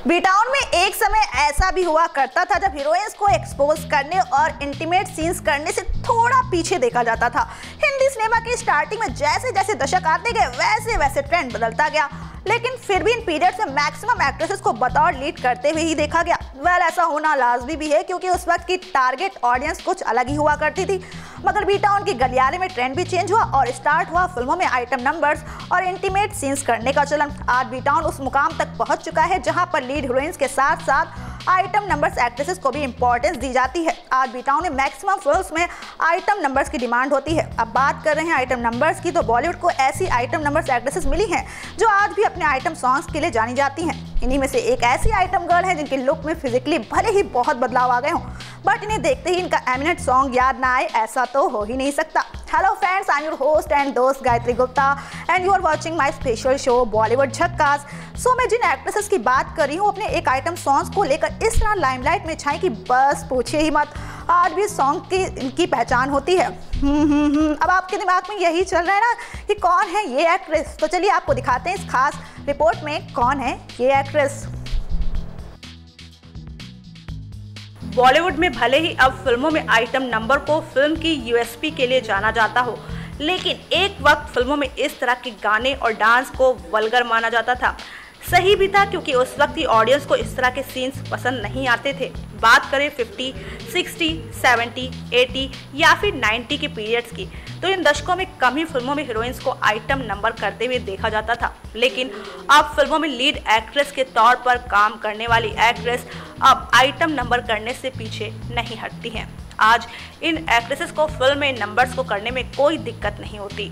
B town में एक समय ऐसा भी हुआ करता था जब हीरोइंस को एक्सपोज करने और इंटीमेट सीन्स करने से थोड़ा पीछे देखा जाता था। हिंदी सिनेमा की स्टार्टिंग में जैसे जैसे दशक आते गए वैसे वैसे ट्रेंड बदलता गया, लेकिन फिर भी इन पीरियड्स में मैक्सिमम एक्ट्रेसेस को बतौर लीड करते हुए ही देखा गया। ऐसा होना लाजमी भी है क्योंकि उस वक्त की टारगेट ऑडियंस कुछ अलग ही हुआ करती थी। मगर बी टाउन की गलियारे में ट्रेंड भी चेंज हुआ और स्टार्ट हुआ फिल्मों में आइटम नंबर्स और इंटीमेट सीन्स करने का चलन। आज बी टाउन उस मुकाम तक पहुंच चुका है जहां पर लीड हीरोइंस के साथ साथ आइटम नंबर्स एक्ट्रेसेस को भी इंपॉर्टेंस दी जाती है। आज बी टाउन में मैक्सिमम फिल्म्स में आइटम नंबर्स की डिमांड होती है। अब बात कर रहे हैं आइटम नंबर्स की, तो बॉलीवुड को ऐसी आइटम नंबर्स एक्ट्रेसेस मिली हैं जो आज भी अपने आइटम सॉन्ग्स के लिए जानी जाती हैं। इन्हीं में से एक ऐसी आइटम गर्ल है जिनके लुक में फिजिकली भले ही बहुत बदलाव आ गए हों, बट इन्हें देखते ही इनका एमिनेंट सॉन्ग याद ना आए ऐसा तो हो ही नहीं सकता। Hello friends, I am your host and दोस्त Gayatri Gupta and you are watching my special show Bollywood Jhakaas. So मैं जिन एक्ट्रेसेस की बात कर रही हूँ अपने एक आइटम सॉन्ग्स को लेकर इस तरह लाइमलाइट में छाई कि बस पूछिए ही मत। आज भी सॉन्ग की इनकी पहचान होती है। अब आपके दिमाग में यही चल रहा है ना कि कौन है ये एक्ट्रेस, तो चलिए आपको दिखाते हैं इस खास रिपोर्ट में कौन है ये एक्ट्रेस। बॉलीवुड में भले ही अब फिल्मों में आइटम नंबर को फिल्म की यूएसपी के लिए जाना जाता हो, लेकिन एक वक्त फिल्मों में इस तरह के गाने और डांस को वल्गर माना जाता था। सही भी था क्योंकि उस वक्त की ऑडियंस को इस तरह के सीन्स पसंद नहीं आते थे। बात करें 50, 60, 70, 80 या फिर 90 के पीरियड्स की, तो इन दशकों में कम ही फिल्मों में हीरोइंस को आइटम नंबर करते हुए देखा जाता था। लेकिन अब फिल्मों में लीड एक्ट्रेस के तौर पर काम करने वाली एक्ट्रेस अब आइटम नंबर करने से पीछे नहीं हटती हैं। आज इन एक्ट्रेसेस को फिल्म में नंबर्स को करने में कोई दिक्कत नहीं होती,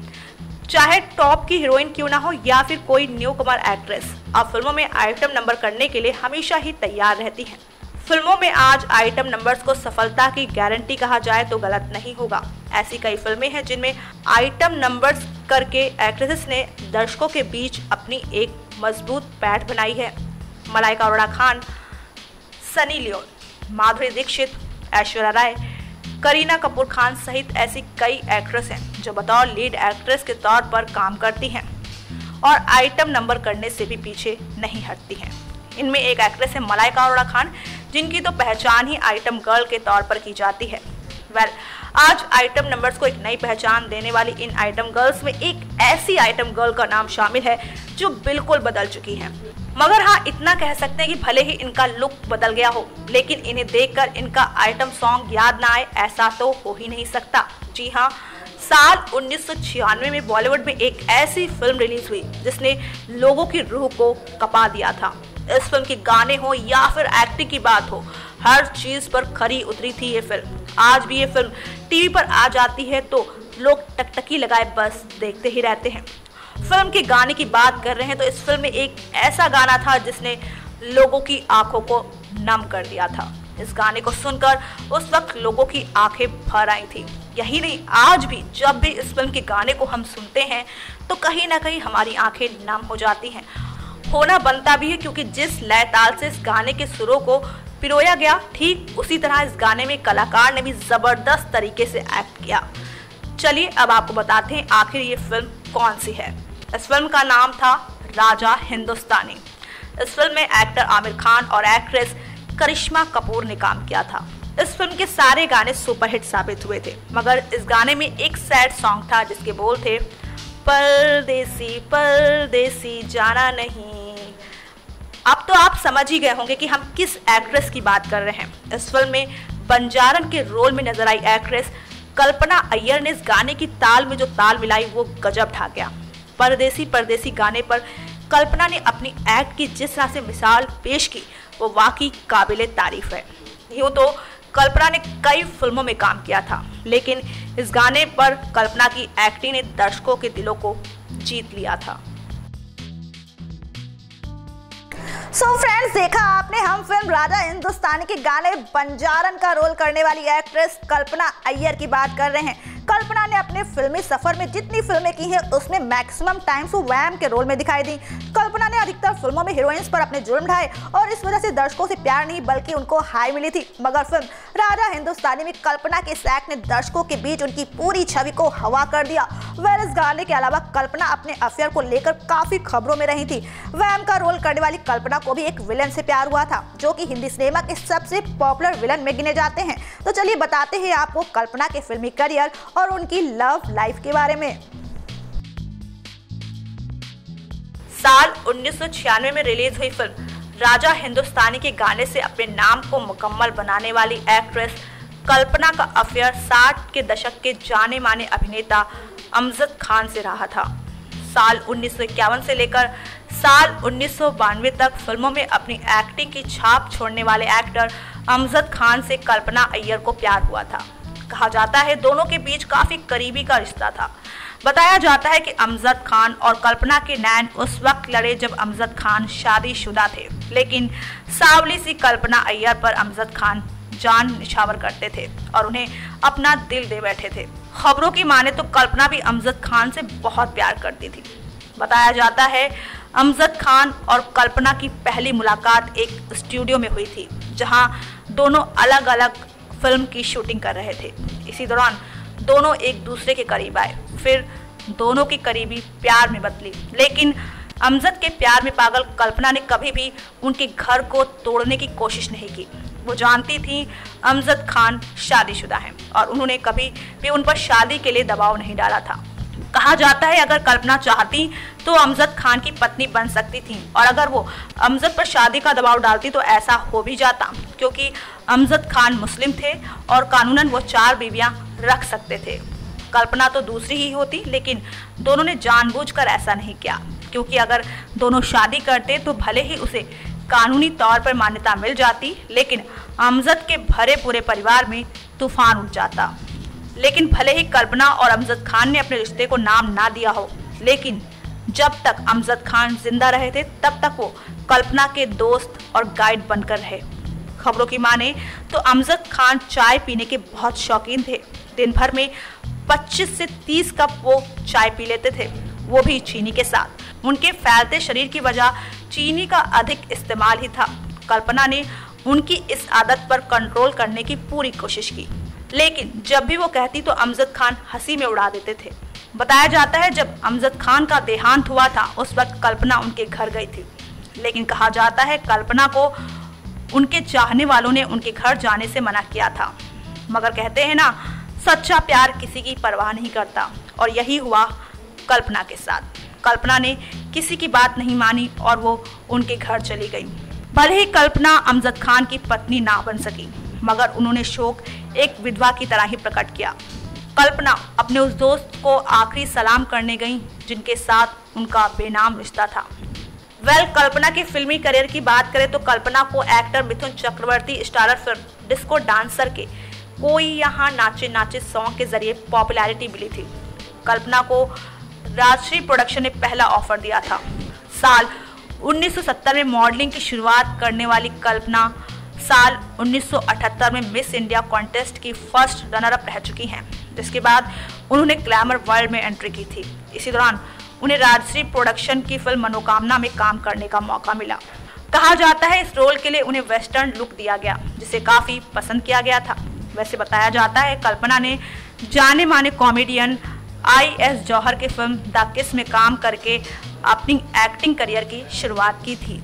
चाहे टॉप की हीरोइन क्यों ना हो या फिर कोई न्यू कमर एक्ट्रेस। अब फिल्मों में आइटम नंबर करने के लिए हमेशा ही तैयार रहती हैं। फिल्मों में आज आइटम नंबर्स को सफलता की गारंटी कहा जाए तो गलत नहीं होगा। ऐसी कई फिल्में हैं जिनमें आइटम नंबर्स करके एक्ट्रेसेस ने दर्शकों के बीच अपनी एक मजबूत पैठ बनाई है। मलाइका अरोड़ा खान, सनी लियोन, माधुरी दीक्षित, ऐश्वर्या राय, करीना कपूर खान सहित ऐसी कई एक्ट्रेस हैं जो बतौर लीड एक्ट्रेस के तौर पर काम करती हैं और आइटम नंबर करने से भी पीछे नहीं हटती हैं। इनमें एक एक्ट्रेस है मलाइका अरोड़ा खान, जिनकी तो पहचान ही आइटम गर्ल के तौर पर की जाती है। आज आइटम नंबर्स को एक नई पहचान देने वाली इन आइटम गर्ल्स में एक ऐसी आइटम गर्ल का नाम शामिल है जो बिल्कुल बदल चुकी है। मगर हाँ, इतना कह सकते हैं कि भले ही इनका लुक बदल गया हो, लेकिन इन्हें देखकर इनका आइटम सॉन्ग याद ना आए ऐसा तो हो ही नहीं सकता। जी हाँ, साल 1996 में बॉलीवुड में एक ऐसी फिल्म रिलीज हुई जिसने लोगों की रूह को कपा दिया था। इस फिल्म के गाने हो या फिर एक्टिंग की बात हो, हर चीज पर खरी उतरी थी ये फिल्म। आज भी ये फिल्म टीवी पर आ जाती है तो लोग टकटकी लगाए बस देखते ही रहते हैं। फिल्म के गाने की बात कर रहे हैं तो इस फिल्म में एक ऐसा गाना था जिसने लोगों की आंखों को नम कर दिया था। इस गाने को सुनकर उस वक्त लोगों की आंखें भर आई थी। यही नहीं, आज भी जब भी इस फिल्म के गाने को हम सुनते हैं तो कहीं ना कहीं हमारी आंखें नम हो जाती हैं। होना बनता भी है क्योंकि जिस लय ताल से इस गाने के सुरों को पिरोया गया, ठीक उसी तरह इस गाने में कलाकार ने भी जबरदस्त तरीके से एक्ट किया। चलिए अब आपको बताते हैं आखिर ये फिल्म कौन सी है। इस फिल्म का नाम था राजा हिंदुस्तानी। इस फिल्म में एक्टर आमिर खान और एक्ट्रेस करिश्मा कपूर ने काम किया था। इस फिल्म के सारे गाने सुपरहिट साबित हुए थे, मगर इस गाने में एक सैड सॉन्ग था जिसके बोल थे, परदेसी परदेसी जाना नहीं। अब तो आप समझ ही गए होंगे कि हम किस एक्ट्रेस की बात कर रहे हैं। इस फिल्म में बंजारन के रोल में नजर आई एक्ट्रेस कल्पना अय्यर ने इस गाने की ताल में जो ताल मिलाई वो गजब ढा गया। परदेसी परदेसी गाने पर कल्पना ने अपनी एक्ट की जिस तरह से मिसाल पेश की वो वाकई काबिले तारीफ है। यूँ तो कल्पना ने कई फिल्मों में काम किया था, लेकिन इस गाने पर कल्पना की एक्टिंग ने दर्शकों के दिलों को जीत लिया था। सो फ्रेंड्स, देखा आपने हम फिल्म राजा हिंदुस्तानी के गाने बंजारन का रोल करने वाली एक्ट्रेस कल्पना अय्यर की बात कर रहे हैं। कल्पना ने अपने फिल्मी सफर में जितनी फिल्में की हैं उसमें मैक्सिमम टाइम्स वो वैम के रोल में दिखाई दी। कल्पना ने अधिकतर फिल्मों में हीरोइंस पर अपने जुर्म ढाए और इस वजह से दर्शकों से प्यार नहीं बल्कि उनको हाई मिली थी। मगर फिल्म राजा हिंदुस्तानी में कल्पना के इस एक्ट ने दर्शकों के बीच उनकी पूरी छवि को हवा कर दिया। वह इस गाने के अलावा कल्पना अपने अफेयर को लेकर काफी खबरों में रही थी। वैम का रोल करने वाली कल्पना को भी एक विलन से प्यार हुआ था, जो कि हिंदी सिनेमा के सबसे पॉपुलर विलन में गिने जाते हैं। तो चलिए बताते हैं आपको कल्पना के फिल्मी करियर और उनकी लव लाइफ के बारे में। साल 1996 में रिलीज हुई फिल्म राजा हिंदुस्तानी के गाने से अपने नाम को मुकम्मल बनाने वाली एक्ट्रेस कल्पना का अफेयर 60 के दशक के जाने माने अभिनेता अमजद खान से रहा था। साल 1951 से लेकर साल 1992 तक फिल्मों में अपनी एक्टिंग की छाप छोड़ने वाले एक्टर अमजद खान से कल्पना अय्यर को प्यार हुआ था। कहा जाता है दोनों के बीच काफी करीबी का रिश्ता था। बताया जाता है कि अमजद खान और कल्पना के नैन उस वक्त लड़े जब अमजद खान शादीशुदा थे, लेकिन सावली सी कल्पना अय्यर पर अमजद खान जान निछावर करते थे और उन्हें अपना दिल दे बैठे थे। खबरों की माने तो कल्पना भी अमजद खान से बहुत प्यार करती थी। बताया जाता है अमजद खान और कल्पना की पहली मुलाकात एक स्टूडियो में हुई थी, जहां दोनों अलग अलग फिल्म की शूटिंग कर रहे थे। इसी दौरान दोनों एक दूसरे के करीब आए, फिर दोनों की करीबी प्यार में बदली। लेकिन अमजद के प्यार में पागल कल्पना ने कभी भी उनके घर को तोड़ने की कोशिश नहीं की। वो जानती थी अमजद खान शादीशुदा हैं और उन्होंने कभी भी उन पर शादी के लिए दबाव नहीं डाला था। कहा जाता है अगर कल्पना चाहती तो अमजद खान की पत्नी बन सकती थी, और अगर वो अमजद पर शादी का दबाव डालती तो ऐसा हो भी जाता, क्योंकि अमजद खान मुस्लिम थे और कानूनन वो 4 बीवियां रख सकते थे। कल्पना तो दूसरी ही होती, लेकिन दोनों ने जानबूझकर ऐसा नहीं किया, क्योंकि अगर दोनों शादी करते तो भले ही उसे कानूनी तौर पर मान्यता मिल जाती, लेकिन अमजद के भरे पूरे परिवार में तूफान उठ जाता। लेकिन भले ही कल्पना और अमजद खान ने अपने रिश्ते को नाम ना दिया हो, लेकिन जब तक अमजद खान जिंदा रहे थे तब तक वो कल्पना के दोस्त और गाइड बनकर रहे। खबरों की माने तो अमजद खान चाय पीने के बहुत शौकीन थे। दिन भर में 25 से 30 कप वो चाय पी लेते थे, वो भी चीनी के साथ। उनके फैलते शरीर की वजह चीनी का अधिक इस्तेमाल ही था। कल्पना ने उनकी इस आदत पर कंट्रोल करने की पूरी कोशिश की, लेकिन जब भी वो कहती तो अमजद खान हंसी में उड़ा देते थे। बताया जाता है जब अमजद खान का देहांत हुआ था उस वक्त कल्पना उनके घर गई थी, लेकिन कहा जाता है कल्पना को उनके चाहने वालों ने उनके घर जाने से मना किया था। मगर कहते हैं ना, सच्चा प्यार किसी की परवाह नहीं करता, और यही हुआ कल्पना के साथ। कल्पना ने किसी की बात नहीं मानी और वो उनके घर चली गई। भले ही कल्पना अमजद खान की पत्नी ना बन सकी, मगर उन्होंने शोक एक विधवा की तरह ही प्रकट किया। कल्पना अपने उस दोस्त को आखिरी सलाम करने गई जिनके साथ उनका बेनाम रिश्ता था। कल्पना के फिल्मी करियर की बात करें तो कल्पना को actor Mithun Chakraborty starrer film disco dancer के कोई यहाँ नाचे नाचे सॉन्ग के जरिए पॉपुलैरिटी मिली थी। कल्पना को राजश्री प्रोडक्शन ने पहला ऑफर दिया था। साल 1970 में मॉडलिंग की शुरुआत करने वाली कल्पना साल 1978 में मिस इंडिया कॉन्टेस्ट की फर्स्ट रनर अप रह चुकी हैं, जिसके बाद उन्होंने ग्लैमर वर्ल्ड में एंट्री की थी। इसी दौरान उन्हें राजश्री प्रोडक्शन की फिल्म मनोकामना में काम करने का मौका मिला। कहा जाता है इस रोल के लिए उन्हें वेस्टर्न लुक दिया गया, जिसे काफ़ी पसंद किया गया था। वैसे बताया जाता है कल्पना ने जाने माने कॉमेडियन IS जौहर के फिल्म द किस में काम करके अपनी एक्टिंग करियर की शुरुआत की थी।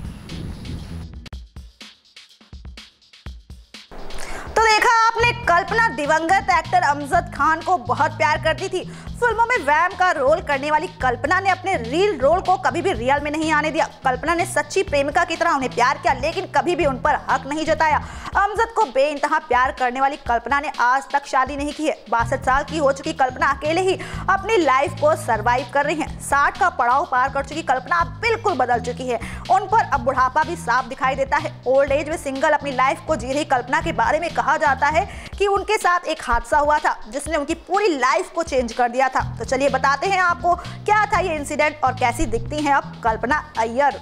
तो देखा आपने, कल्पना दिवंगत एक्टर अमजद खान को बहुत प्यार करती थी। फिल्मों में वैम का रोल करने वाली कल्पना ने अपने रियल रोल को कभी भी रियल में नहीं आने दिया। कल्पना ने सच्ची प्रेमिका की तरह उन्हें प्यार किया, लेकिन कभी भी उन पर हक नहीं जताया। अमजद को बेइंतहा प्यार करने वाली कल्पना ने आज तक शादी नहीं की है। 62 साल की हो चुकी कल्पना अकेले ही अपनी लाइफ को सरवाइव कर रही हैं। 60 का पड़ाव पार कर चुकी कल्पना अब बिल्कुल बदल चुकी है। उन पर अब बुढ़ापा भी साफ दिखाई देता है। ओल्ड एज में सिंगल अपनी लाइफ को जी रही कल्पना के बारे में कहा जाता है कि उनके साथ एक हादसा हुआ था जिसने उनकी पूरी लाइफ को चेंज कर दिया था। तो चलिए बताते हैं आपको क्या था ये इंसिडेंट और कैसी दिखती हैं अब कल्पना अय्यर।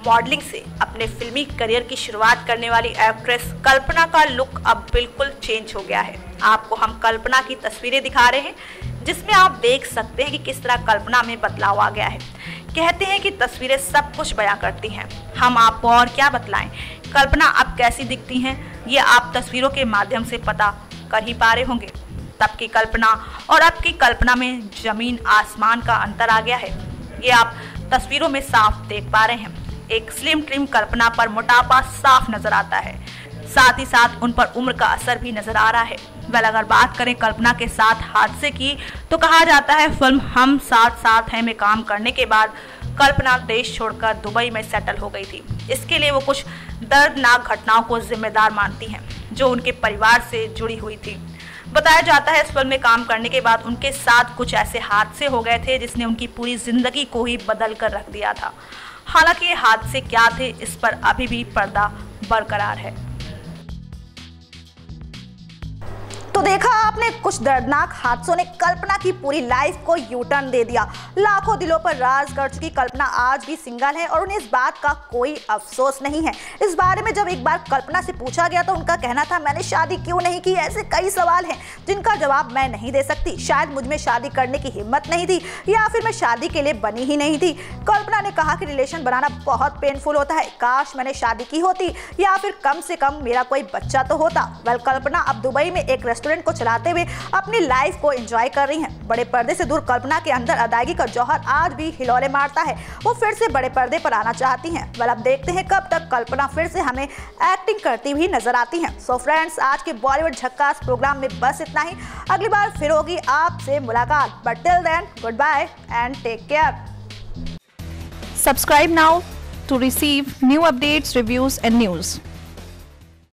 मॉडलिंग से अपने फिल्मी करियर की शुरुआत करने वाली एक्ट्रेस कल्पना का लुक अब बिल्कुल चेंज हो गया है। आपको हम कल्पना की तस्वीरें दिखा रहे हैं, जिसमें आप देख सकते हैं कि किस तरह कल्पना में बदलाव आ गया है। कहते हैं कि तस्वीरें सब कुछ बयां करती हैं। हम आपको और क्या बतलाएं कल्पना अब कैसी दिखती हैं ये आप तस्वीरों के माध्यम से पता कर ही पा रहे होंगे। तब की कल्पना और अब की कल्पना में जमीन आसमान का अंतर आ गया है, ये आप तस्वीरों में साफ देख पा रहे हैं। एक स्लिम ट्रिम कल्पना पर मोटापा साफ नजर आता है, साथ ही साथ उन पर उम्र का असर भी नजर आ रहा है। वेल, अगर बात करें कल्पना के साथ हादसे की तो कहा जाता है फिल्म हम साथ साथ हैं में काम करने के बाद कल्पना देश छोड़कर दुबई में सेटल हो गई थी। इसके लिए वो कुछ दर्दनाक घटनाओं को जिम्मेदार मानती हैं जो उनके परिवार से जुड़ी हुई थी। बताया जाता है इस फिल्म में काम करने के बाद उनके साथ कुछ ऐसे हादसे हो गए थे जिसने उनकी पूरी जिंदगी को ही बदल कर रख दिया था। हालांकि ये हादसे क्या थे इस पर अभी भी पर्दा बरकरार है। तो देखा आपने, कुछ दर्दनाक हादसों ने कल्पना की पूरी लाइफ को यू टर्न दे दिया। लाखों दिलों पर राज कर चुकी कल्पना आज भी सिंगल है और उन्हें इस बात का कोई अफसोस नहीं है। इस बारे में जब एक बार कल्पना से पूछा गया तो उनका कहना था, मैंने शादी क्यों नहीं की। ऐसे कई सवाल हैं जिनका जवाब मैं नहीं दे सकती। शायद मुझ में शादी करने की हिम्मत नहीं थी या फिर मैं शादी के लिए बनी ही नहीं थी। कल्पना ने कहा कि रिलेशन बनाना बहुत पेनफुल होता है, काश मैंने शादी की होती या फिर कम से कम मेरा कोई बच्चा तो होता। वेल, कल्पना अब दुबई में एक रेस्टोरेंट को चलाते हुए अपनी लाइफ को एंजॉय कर रही हैं। बड़े पर्दे से दूर कल्पना के अंदर अदायगी का जौहर आज भी हिलौले मारता है। वो फिर से बड़े पर्दे पर आना चाहती हैं। वेल, अब देखते हैं कब तक कल्पना फिर से हमें एक्टिंग करती हुई नजर आती हैं। सो फ्रेंड्स, आज के बॉलीवुड झक्कास प्रोग्राम में बस इतना ही। अगली बार फिर होगी आपसे मुलाकात, but till then good bye and take care. Subscribe now to receive new updates, reviews and news.